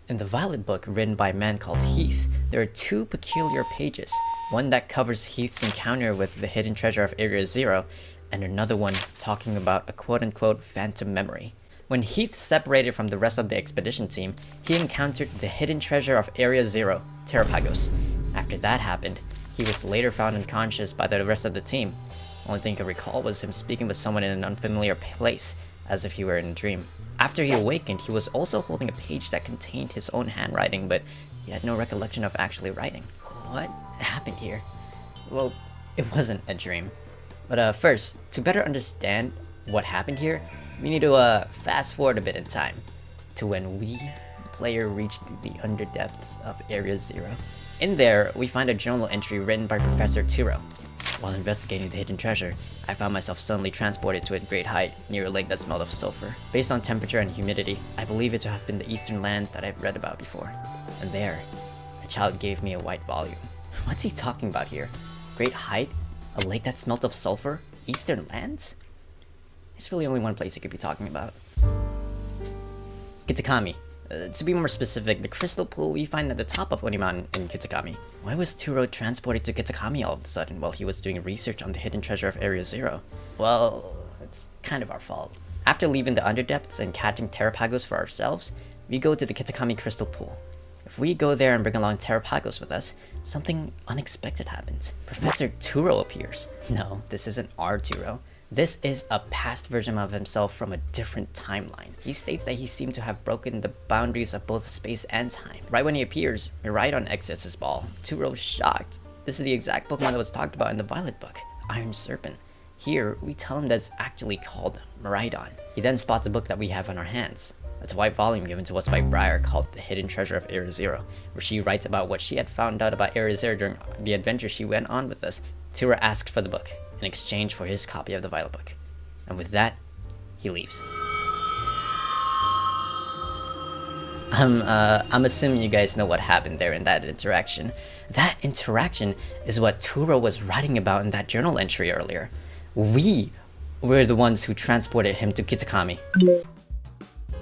In the Violet book written by a man called Heath, there are two peculiar pages. One that covers Heath's encounter with the hidden treasure of Area Zero, and another one talking about a quote-unquote phantom memory. When Heath separated from the rest of the expedition team, he encountered the hidden treasure of Area Zero, Terrapagos. After that happened, he was later found unconscious by the rest of the team. Only thing he could recall was him speaking with someone in an unfamiliar place, as if he were in a dream. After he awakened, he was also holding a page that contained his own handwriting, but he had no recollection of actually writing. What happened here? Well, it wasn't a dream. But first, to better understand what happened here, we need to fast forward a bit in time to when we, the player, reached the underdepths of Area Zero. In there, we find a journal entry written by Professor Turo. While investigating the hidden treasure, I found myself suddenly transported to a great height near a lake that smelled of sulfur. Based on temperature and humidity, I believe it to have been the eastern lands that I've read about before. And there, a child gave me a white volume. What's he talking about here? Great height? A lake that smelled of sulfur? Eastern lands? There's really only one place he could be talking about. Kitakami. To be more specific, the crystal pool we find at the top of Oni Mountain in Kitakami. Why was Turo transported to Kitakami all of a sudden while he was doing research on the hidden treasure of Area Zero? Well, it's kind of our fault. After leaving the underdepths and catching Terrapagos for ourselves, we go to the Kitakami crystal pool. If we go there and bring along Terrapagos with us, something unexpected happens. Professor Turo appears. No, this isn't our Turo. This is a past version of himself from a different timeline. He states that he seemed to have broken the boundaries of both space and time. Right when he appears, Miraidon exits his ball. Turo's shocked. This is the exact Pokemon that was talked about in the Violet book, Iron Serpent. Here, we tell him that it's actually called Miraidon. He then spots a book that we have on our hands. It's a white volume given to us by Briar called The Hidden Treasure of Area Zero, where she writes about what she had found out about Area Zero during the adventure she went on with us. Turo asked for the book in exchange for his copy of the Violet book. And with that, he leaves. I'm assuming you guys know what happened there in that interaction. That interaction is what Turo was writing about in that journal entry earlier. We were the ones who transported him to Kitakami.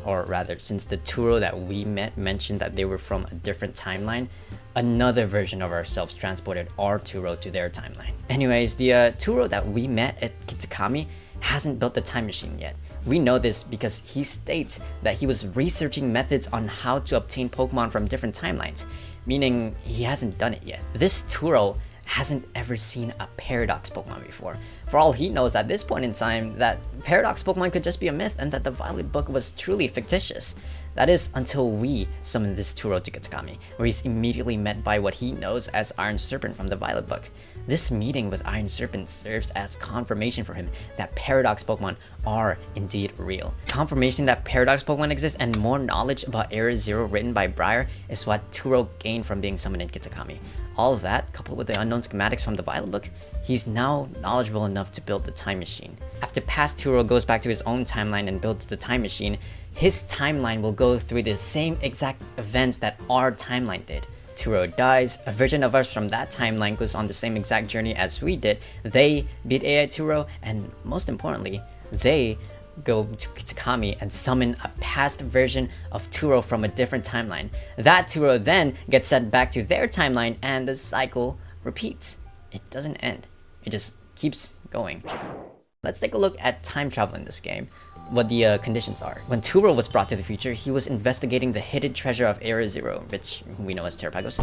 Or rather, since the Turo that we met mentioned that they were from a different timeline, another version of ourselves transported our Turo to their timeline. Anyways, the Turo that we met at Kitakami hasn't built the time machine yet. We know this because he states that he was researching methods on how to obtain Pokemon from different timelines, meaning he hasn't done it yet. This Turo hasn't ever seen a Paradox Pokemon before. For all he knows at this point in time, that Paradox Pokemon could just be a myth and that the Violet book was truly fictitious. That is until we summon this Turo to Kitakami, where he's immediately met by what he knows as Iron Serpent from the Violet book. This meeting with Iron Serpent serves as confirmation for him that Paradox Pokemon are indeed real. Confirmation that Paradox Pokemon exist and more knowledge about Area Zero written by Briar is what Turo gained from being summoned in Kitakami. All of that, coupled with the unknown schematics from the Violet book, he's now knowledgeable enough to build the time machine. After past Turo goes back to his own timeline and builds the time machine, his timeline will go through the same exact events that our timeline did. Turo dies, a version of us from that timeline goes on the same exact journey as we did. They beat AI Turo, and most importantly, they go to Kitakami and summon a past version of Turo from a different timeline. That Turo then gets sent back to their timeline and the cycle repeats. It doesn't end. It just keeps going. Let's take a look at time travel in this game. What the conditions are. When Turo was brought to the future, he was investigating the hidden treasure of Area Zero, which we know as Terrapagos.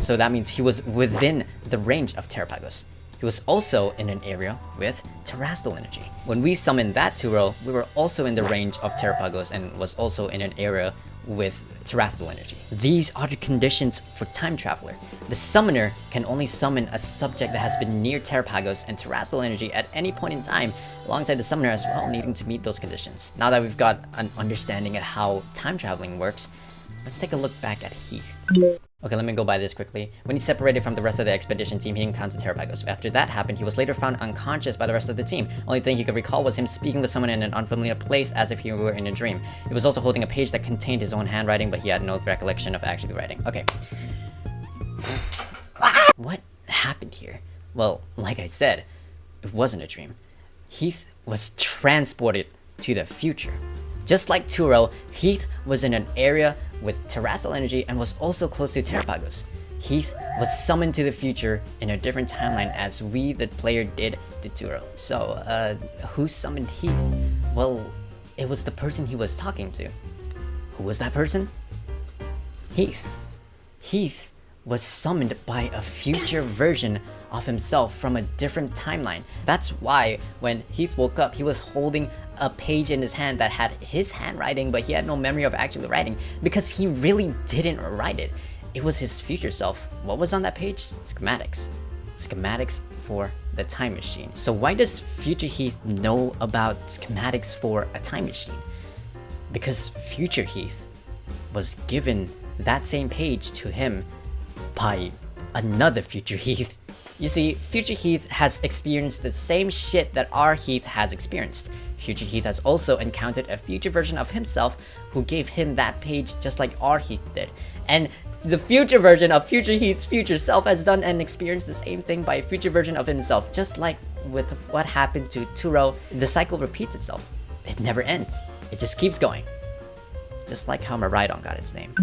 So that means he was within the range of Terrapagos. He was also in an area with terrestrial energy. When we summoned that Turo, we were also in the range of Terrapagos and was also in an area with terrestrial energy. These are the conditions for Time Traveler. The summoner can only summon a subject that has been near Terrapagos and terrestrial energy at any point in time, alongside the summoner as well needing to meet those conditions. Now that we've got an understanding of how time traveling works, let's take a look back at Heath. Okay, let me go by this quickly. When he separated from the rest of the expedition team, he encountered Terrapagos. After that happened, he was later found unconscious by the rest of the team. Only thing he could recall was him speaking with someone in an unfamiliar place as if he were in a dream. He was also holding a page that contained his own handwriting, but he had no recollection of actually writing. Okay. What happened here? Well, like I said, it wasn't a dream. Heath was transported to the future. Just like Turo, Heath was in an area with terrestrial energy and was also close to Terrapagos. Heath was summoned to the future in a different timeline as we, the player, did to Turo. So, who summoned Heath? Well, it was the person he was talking to. Who was that person? Heath. Heath was summoned by a future version of himself from a different timeline. That's why when Heath woke up, he was holding a page in his hand that had his handwriting, but he had no memory of actually writing because he really didn't write it. It was his future self. What was on that page? Schematics. Schematics for the time machine. So why does future Heath know about schematics for a time machine? Because future Heath was given that same page to him by another future Heath. You see, future Heath has experienced the same shit that our Heath has experienced. Future Heath has also encountered a future version of himself who gave him that page just like our Heath did. And the future version of future Heath's future self has done and experienced the same thing by a future version of himself. Just like with what happened to Turo, the cycle repeats itself. It never ends. It just keeps going. Just like how Miraidon got its name.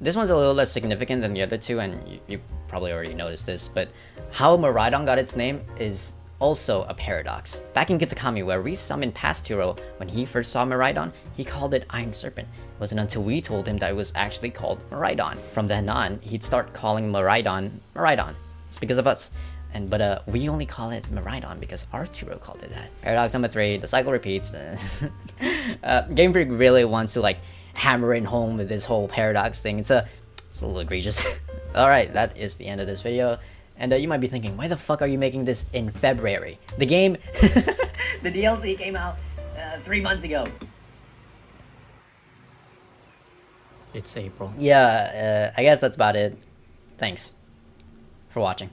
This one's a little less significant than the other two, and you probably already noticed this, but how Miraidon got its name is also a paradox. Back in Kitakami, where we summoned past Turo, when he first saw Miraidon, he called it Iron Serpent. It wasn't until we told him that it was actually called Miraidon. From then on, he'd start calling Miraidon Miraidon. It's because of us. But we only call it Miraidon because our Turo called it that. Paradox number 3, the cycle repeats. Game Freak really wants to like hammer it home with this whole paradox thing. It's a little egregious. Alright, that is the end of this video. And you might be thinking, why the fuck are you making this in February? The game, the DLC came out 3 months ago. It's April. Yeah, I guess that's about it. Thanks for watching.